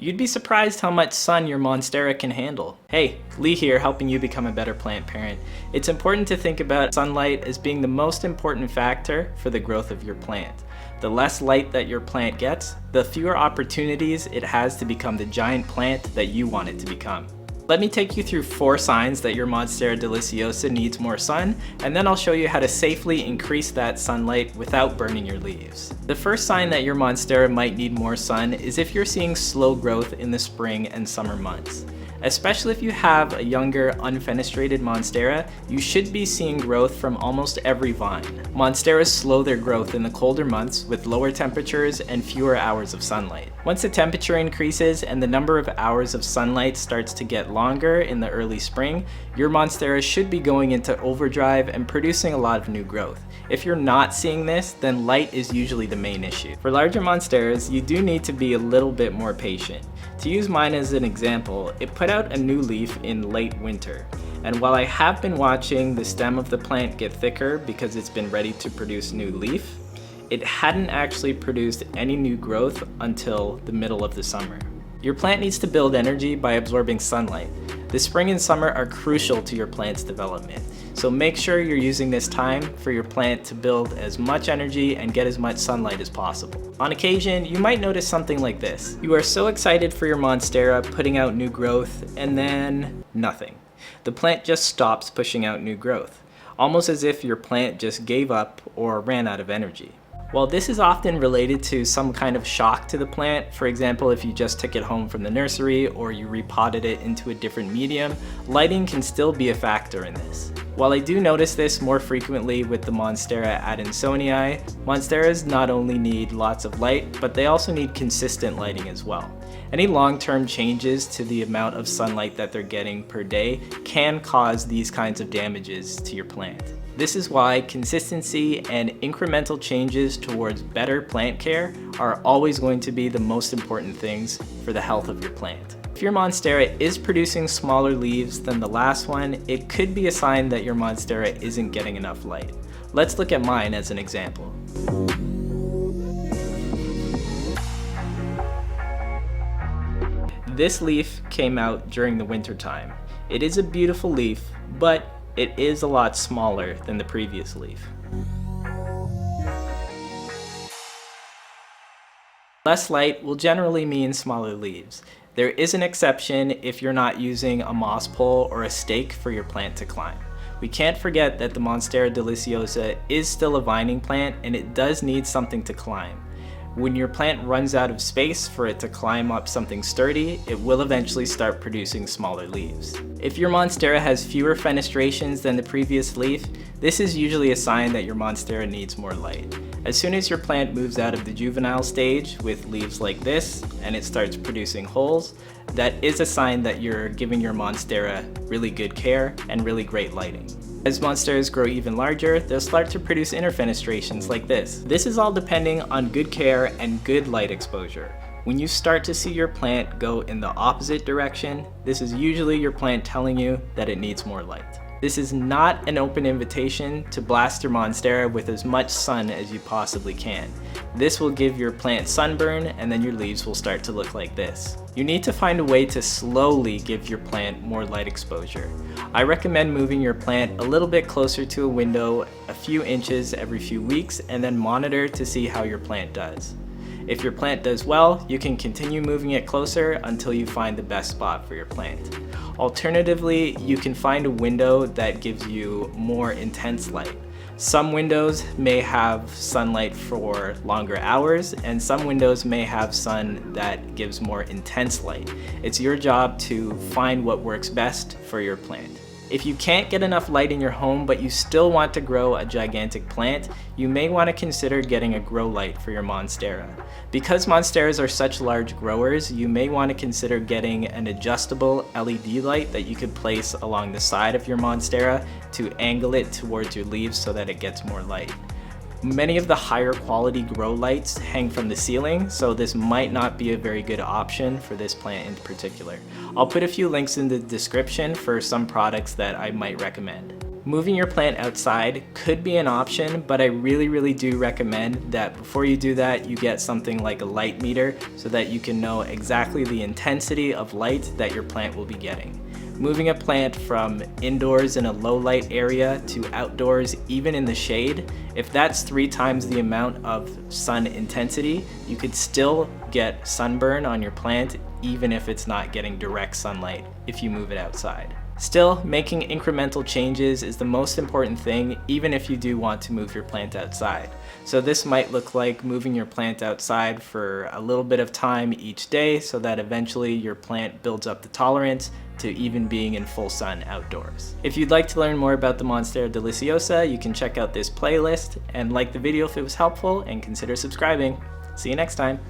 You'd be surprised how much sun your Monstera can handle. Hey, Lee here, helping you become a better plant parent. It's important to think about sunlight as being the most important factor for the growth of your plant. The less light that your plant gets, the fewer opportunities it has to become the giant plant that you want it to become. Let me take you through 4 signs that your Monstera Deliciosa needs more sun, and then I'll show you how to safely increase that sunlight without burning your leaves. The first sign that your Monstera might need more sun is if you're seeing slow growth in the spring and summer months. Especially if you have a younger, unfenestrated Monstera, you should be seeing growth from almost every vine. Monsteras slow their growth in the colder months with lower temperatures and fewer hours of sunlight. Once the temperature increases and the number of hours of sunlight starts to get longer in the early spring, your Monstera should be going into overdrive and producing a lot of new growth. If you're not seeing this, then light is usually the main issue. For larger Monsteras, you do need to be a little bit more patient. To use mine as an example, it put out a new leaf in late winter. And while I have been watching the stem of the plant get thicker because it's been ready to produce new leaf, it hadn't actually produced any new growth until the middle of the summer. Your plant needs to build energy by absorbing sunlight. The spring and summer are crucial to your plant's development, so make sure you're using this time for your plant to build as much energy and get as much sunlight as possible. On occasion, you might notice something like this. You are so excited for your Monstera putting out new growth, and then nothing. The plant just stops pushing out new growth, almost as if your plant just gave up or ran out of energy. While this is often related to some kind of shock to the plant, for example if you just took it home from the nursery or you repotted it into a different medium, lighting can still be a factor in this. While I do notice this more frequently with the Monstera adansonii, Monsteras not only need lots of light, but they also need consistent lighting as well. Any long-term changes to the amount of sunlight that they're getting per day can cause these kinds of damages to your plant. This is why consistency and incremental changes towards better plant care are always going to be the most important things for the health of your plant. If your Monstera is producing smaller leaves than the last one, it could be a sign that your Monstera isn't getting enough light. Let's look at mine as an example. This leaf came out during the winter time. It is a beautiful leaf, but it is a lot smaller than the previous leaf. Less light will generally mean smaller leaves. There is an exception if you're not using a moss pole or a stake for your plant to climb. We can't forget that the Monstera Deliciosa is still a vining plant and it does need something to climb. When your plant runs out of space for it to climb up something sturdy, it will eventually start producing smaller leaves. If your Monstera has fewer fenestrations than the previous leaf, this is usually a sign that your Monstera needs more light. As soon as your plant moves out of the juvenile stage with leaves like this and it starts producing holes, that is a sign that you're giving your Monstera really good care and really great lighting. As Monsteras grow even larger, they'll start to produce inner fenestrations like this. This is all depending on good care and good light exposure. When you start to see your plant go in the opposite direction, this is usually your plant telling you that it needs more light. This is not an open invitation to blast your Monstera with as much sun as you possibly can. This will give your plant sunburn and then your leaves will start to look like this. You need to find a way to slowly give your plant more light exposure. I recommend moving your plant a little bit closer to a window a few inches every few weeks and then monitor to see how your plant does. If your plant does well, you can continue moving it closer until you find the best spot for your plant. Alternatively, you can find a window that gives you more intense light. Some windows may have sunlight for longer hours, and some windows may have sun that gives more intense light. It's your job to find what works best for your plant. If you can't get enough light in your home but you still want to grow a gigantic plant, you may want to consider getting a grow light for your Monstera. Because Monsteras are such large growers, you may want to consider getting an adjustable LED light that you could place along the side of your Monstera to angle it towards your leaves so that it gets more light. Many of the higher quality grow lights hang from the ceiling, so this might not be a very good option for this plant in particular. I'll put a few links in the description for some products that I might recommend. Moving your plant outside could be an option, but I really do recommend that before you do that, you get something like a light meter so that you can know exactly the intensity of light that your plant will be getting. Moving a plant from indoors in a low light area to outdoors, even in the shade, if that's 3 times the amount of sun intensity, you could still get sunburn on your plant even if it's not getting direct sunlight if you move it outside. Still, making incremental changes is the most important thing, even if you do want to move your plant outside. So this might look like moving your plant outside for a little bit of time each day so that eventually your plant builds up the tolerance to even being in full sun outdoors. If you'd like to learn more about the Monstera Deliciosa, you can check out this playlist and like the video if it was helpful and consider subscribing. See you next time.